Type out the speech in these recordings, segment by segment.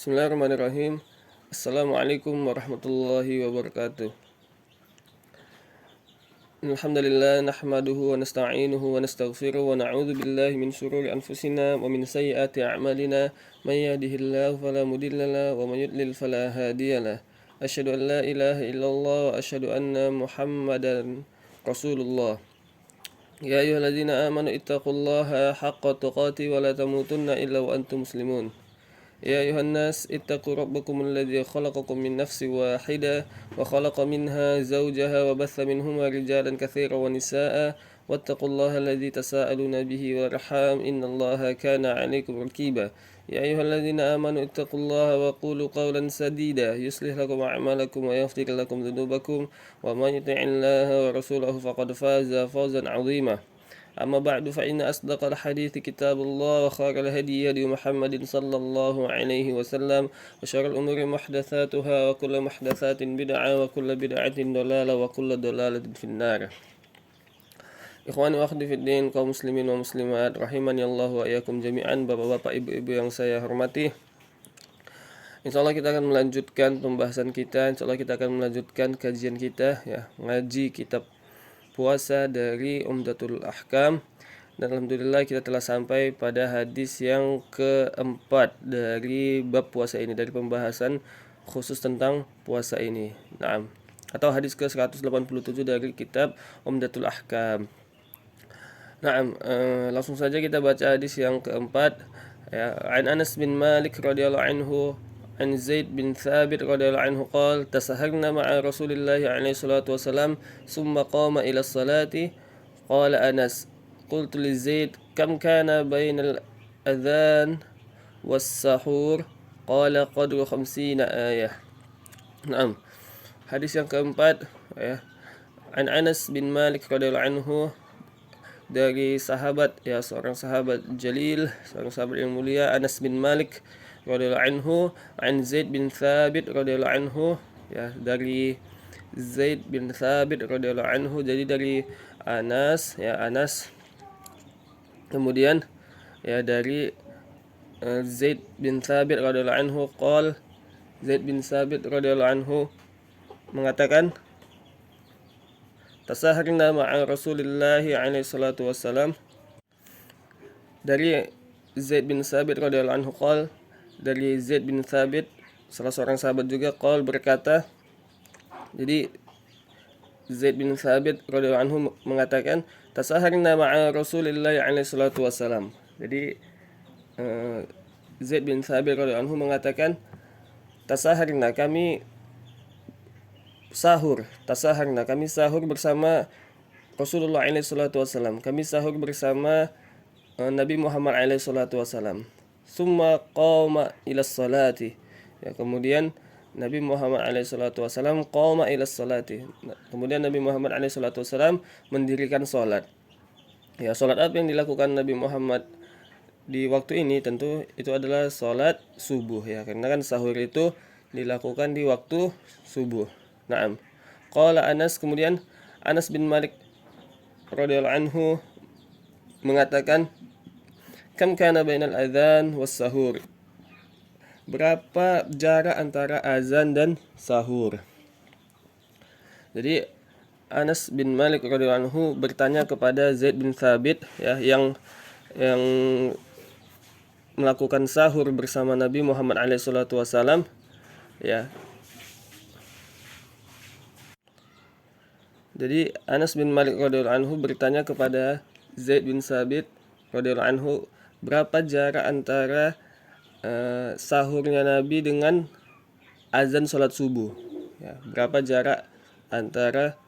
Bismillahirrahmanirrahim. Assalamualaikum warahmatullahi wabarakatuh. Alhamdulillah nahmaduhu wa nasta'inuhu wa nastaghfiruh wa na'udzu billahi min shururi anfusina wa min sayyiati a'malina may yahdihillahu fala mudilla lahu wa may yudlil fala hadiya lahu. Asyhadu an la ilaha illallah wa asyhadu anna Muhammadan Rasulullah. Ya ayyuhalladzina amanu ittaqullaha haqqa tuqatih wa la tamutunna illa wa antum muslimun. يا أيها الناس اتقوا ربكم الذي خلقكم من نفس واحدة وخلق منها زوجها وبث منهما رجالا كثيرا ونساء واتقوا الله الذي تساءلون به والأرحام إن الله كان عليكم رقيبا يا أيها الذين آمنوا اتقوا الله وقولوا قولا سديدا يصلح لكم أعمالكم ويغفر لكم ذنوبكم ومن يطع الله ورسوله فقد فاز فوزا عظيما أما بعد فإن أصدق الحديث كتاب الله وخير الهدي هدي محمد صلى الله عليه وسلم وشر الأمور محدثاتها وكل محدثات بدعة وكل بدعة ضلالة وكل ضلالة في النار. Ikhwani wa akhwati fid din, kaum muslimin wa muslimat rahimani Allah wa iyyakum jami'an, bapak-bapak, ibu-ibu yang saya hormati. Insyaallah kita akan melanjutkan pembahasan kita, insyaallah kita akan melanjutkan kajian kita ya, ngaji kitab puasa dari Umdatul Ahkam. Dan alhamdulillah kita telah sampai pada hadis yang keempat dari bab puasa ini, dari pembahasan khusus tentang puasa ini. Naam. Atau hadis ke-187 dari kitab Umdatul Ahkam. Naam, langsung saja kita baca hadis yang keempat ya. An Anas bin Malik radhiyallahu anhu عن زيد بن ثابت رضي الله عنه قال تسهرنا مع رسول الله عليه الصلاة والسلام ثم قام إلى الصلاة قال أنس قلت لزيد كم كان بين الأذان والسحور قال قدر 50 آية. نعم. Hadis yang keempat ya. An Anas bin Malik radhiyallahu anhu, dari sahabat ya, seorang sahabat jalil, seorang sahabat yang mulia, Anas bin Malik radhiyallahu anhu, an Zaid bin Thabit radhiyallahu anhu ya, dari Zaid bin Thabit radhiyallahu anhu, jadi dari Anas ya, Anas kemudian ya dari Zaid bin Thabit radhiyallahu anhu qol, Zaid bin Thabit radhiyallahu anhu mengatakan tasaharna ma'a Rasulillah alaihi salatu wassalam, dari Zaid bin Thabit radhiyallahu anhu qol, dari Zaid bin Thabit salah seorang sahabat juga, qol berkata, jadi Zaid bin Thabit radhiyallahu anhu mengatakan tasaharna ma'a Rasulillah alaihi salatu wassalam. Jadi Zaid bin Thabit radhiyallahu anhu mengatakan tasaharna, kami sahur, tasaharna kami sahur bersama Rasulullah alaihi salatu wassalam, kami sahur bersama Nabi Muhammad alaihi salatu wassalam. Summa qama ila salati ya, kemudian Nabi Muhammad alaihi salatu wasallam qama ila salati, kemudian Nabi Muhammad alaihi salatu wasallam mendirikan salat. Ya, salat apa yang dilakukan Nabi Muhammad di waktu ini? Tentu itu adalah salat subuh ya, karena kan sahur itu dilakukan di waktu subuh. Naam. Qala Anas, kemudian Anas bin Malik radhiyallahu anhu mengatakan kam kana bainal adzan was sahur, berapa jarak antara azan dan sahur. Jadi Anas bin Malik radhiyallahu anhu bertanya kepada Zaid bin Thabit ya, yang melakukan sahur bersama Nabi Muhammad alaihi salatu wasallam ya. Jadi Anas bin Malik radhiyallahu anhu bertanya kepada Zaid bin Thabit radhiyallahu anhu, berapa jarak antara sahurnya Nabi dengan azan salat subuh ya, berapa jarak antara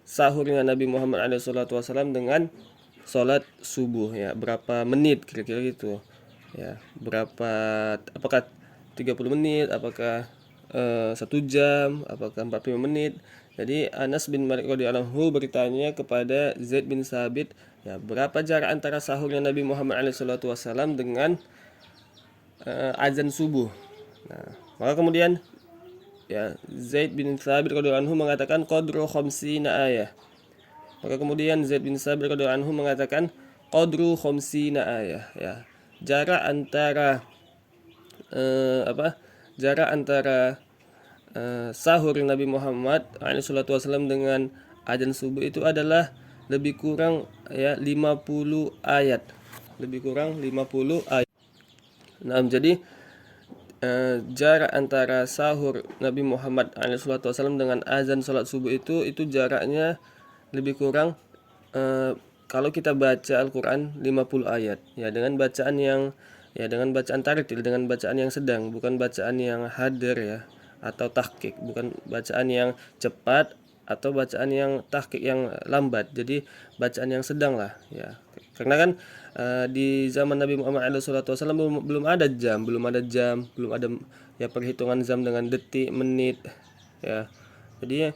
sahurnya Nabi Muhammad SAW dengan salat subuh ya, berapa menit kira-kira gitu ya, berapa, apakah 30 menit, apakah 1 jam, apakah 45 menit. Jadi Anas bin Malik radhiyallahu anhu bertanya kepada Zaid bin Thabit ya, berapa jarak antara sahurnya Nabi Muhammad SAW dengan azan subuh. Nah, maka kemudian ya Zaid bin Thabit radhiyallahu anhu mengatakan qadru 50 ayah. Maka kemudian Zaid bin Thabit radhiyallahu anhu mengatakan qadru 50 ayah ya, jarak antara jarak antara sahur Nabi Muhammad alaihi salatu wasallam dengan azan subuh itu adalah lebih kurang ya 50 ayat. Lebih kurang 50 ayat. Nah, jadi jarak antara sahur Nabi Muhammad alaihi salatu wasallam dengan azan salat subuh itu jaraknya lebih kurang kalau kita baca Al-Qur'an 50 ayat ya, dengan bacaan yang dengan bacaan tartil, dengan bacaan yang sedang, bukan bacaan yang hadir ya, atau tahqiq, bukan bacaan yang cepat atau bacaan yang tahqiq yang lambat. Jadi bacaan yang sedang lah ya. Karena kan di zaman Nabi Muhammad SAW belum ada jam, belum ada ya perhitungan jam dengan detik, menit ya. Jadi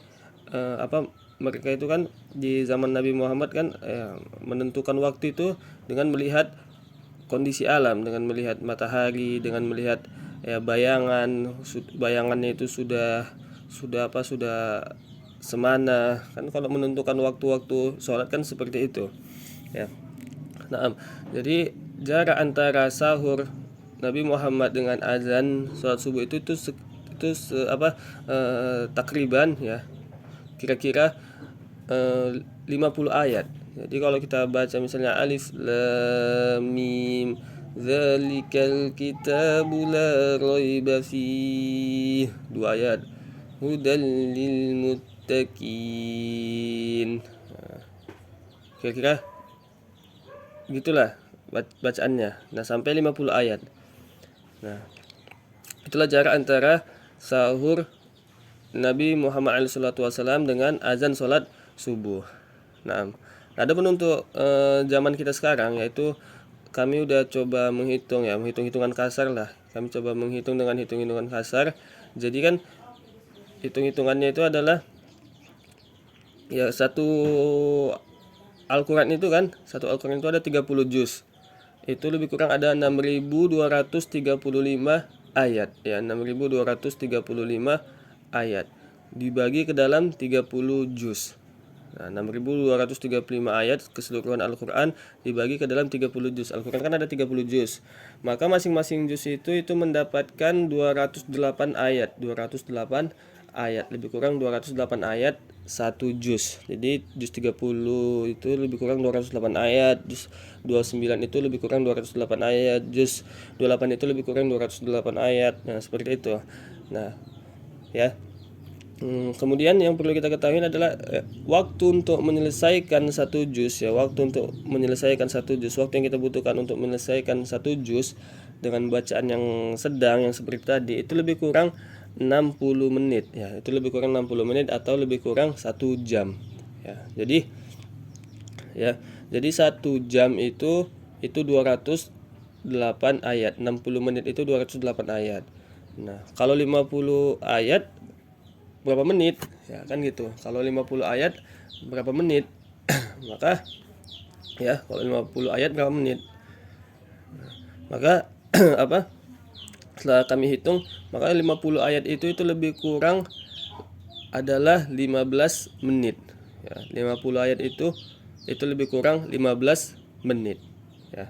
mereka itu kan di zaman Nabi Muhammad kan menentukan waktu itu dengan melihat kondisi alam, dengan melihat matahari, dengan melihat bayangannya itu sudah semana kan. Kalau menentukan waktu-waktu sholat kan seperti itu ya. Nah, jadi jarak antara sahur Nabi Muhammad dengan azan sholat subuh itu takriban ya, kira-kira 50 ayat. Jadi kalau kita baca misalnya alif lam mim zalikal kitabu la raiba fihi, 2 ayat, hudal lil muttaqin. Kira-kira gitulah bacaannya. Nah, sampai 50 ayat. Nah, itulah jarak antara sahur Nabi Muhammad SAW dengan azan sholat subuh. Nah, ada pun untuk zaman kita sekarang, yaitu kami udah coba menghitung ya, hitungan kasar lah. Kami coba menghitung dengan hitungan kasar. Jadi kan hitungannya itu adalah ya satu Al-Quran itu kan, satu Al-Quran itu ada 30 juz. Itu lebih kurang ada 6.235 ayat ya, 6.235 ayat dibagi ke dalam 30 juz. Nah, 6.235 ayat keseluruhan Al-Quran dibagi ke dalam 30 juz. Al-Quran kan ada 30 juz. Maka masing-masing juz itu mendapatkan 208 ayat. 208 ayat, lebih kurang 208 ayat satu juz. Jadi juz 30 itu lebih kurang 208 ayat, juz 29 itu lebih kurang 208 ayat, juz 28 itu lebih kurang 208 ayat. Nah, seperti itu. Nah, ya. Kemudian yang perlu kita ketahui adalah waktu untuk menyelesaikan satu juz ya, waktu yang kita butuhkan untuk menyelesaikan satu juz dengan bacaan yang sedang yang seperti tadi itu lebih kurang 60 menit ya, itu lebih kurang 60 menit atau lebih kurang 1 jam ya. Jadi 1 jam itu 208 ayat, 60 menit itu 208 ayat. Nah, kalau 50 ayat berapa menit ya kan gitu. Kalau 50 ayat berapa menit? Maka ya, kalau 50 ayat berapa menit? Maka setelah kami hitung, maka 50 ayat itu lebih kurang adalah 15 menit ya. 50 ayat itu lebih kurang 15 menit ya.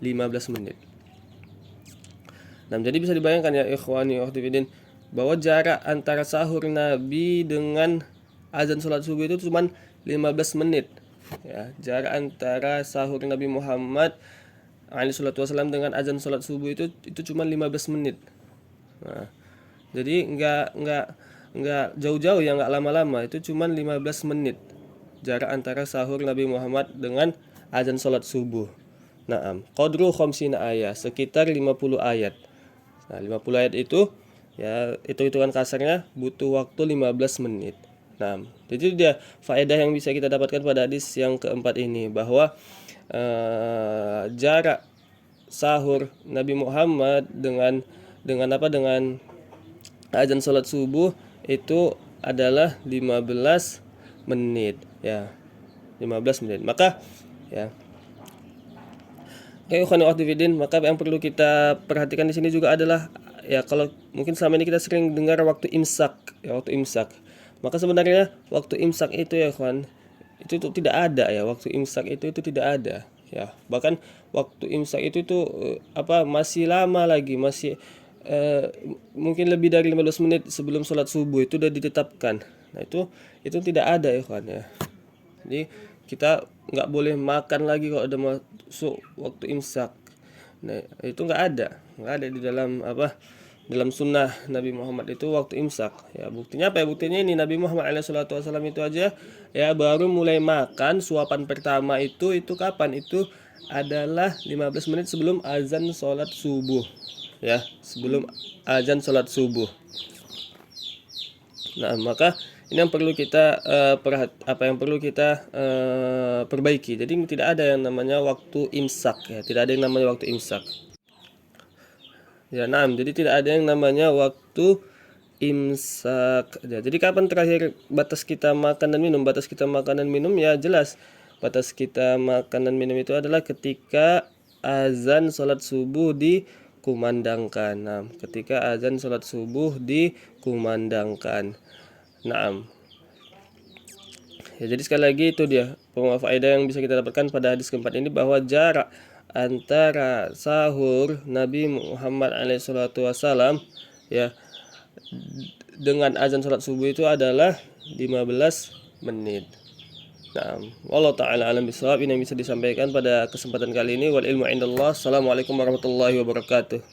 15 menit. Nah, jadi bisa dibayangkan ya ikhwani wa akhwati bahwa jarak antara sahur Nabi dengan azan sholat subuh itu cuma 15 menit ya. Jarak antara sahur Nabi Muhammad alaihi salatu wasallam dengan azan sholat subuh itu cuma 15 menit. Nah, jadi enggak jauh-jauh ya, enggak lama-lama, itu cuma 15 menit jarak antara sahur Nabi Muhammad dengan azan sholat subuh. Naam, qadru khamsina ayat, sekitar 50 ayat. Nah, 50 ayat itu ya, hitungan kasarnya butuh waktu 15 menit. Nah, jadi dia faedah yang bisa kita dapatkan pada hadis yang keempat ini, bahwa jarak sahur Nabi Muhammad dengan azan salat subuh itu adalah 15 menit ya. 15 menit. Maka ya, maka yang perlu kita perhatikan di sini juga adalah ya, kalau mungkin selama ini kita sering dengar waktu imsak ya, waktu imsak. Maka sebenarnya waktu imsak itu ya kawan, itu tidak ada ya, waktu imsak itu tidak ada ya. Bahkan waktu imsak itu tuh masih lama lagi, masih mungkin lebih dari 15 menit sebelum sholat subuh itu udah ditetapkan. Nah, itu tidak ada ya kan ya. Jadi kita nggak boleh makan lagi kalau udah masuk waktu imsak. Nah, itu nggak ada di dalam dalam sunnah Nabi Muhammad itu waktu imsak. Ya, buktinya apa ya? Buktinya ini Nabi Muhammad SAW itu aja ya baru mulai makan suapan pertama itu kapan? Itu adalah 15 menit sebelum azan sholat subuh. Ya, sebelum azan sholat subuh. Nah, maka ini yang perlu kita yang perlu kita perbaiki. Jadi tidak ada yang namanya waktu imsak ya, tidak ada yang namanya waktu imsak. Ya, jadi tidak ada yang namanya waktu imsak. Ya, jadi kapan terakhir batas kita makan dan minum? Batas kita makan dan minum ya jelas. Batas kita makan dan minum itu adalah ketika azan sholat subuh dikumandangkan. Nah, ketika azan sholat subuh dikumandangkan. Naam. Ya, jadi sekali lagi itu dia faedah yang bisa kita dapatkan pada hadis keempat ini, bahwa jarak antara sahur Nabi Muhammad SAW ya dengan azan salat subuh itu adalah 15 menit. Nah, wallahu taala alam bisawab. Ini yang bisa disampaikan pada kesempatan kali ini. Wal ilmu indallah. Assalamualaikum warahmatullahi wabarakatuh.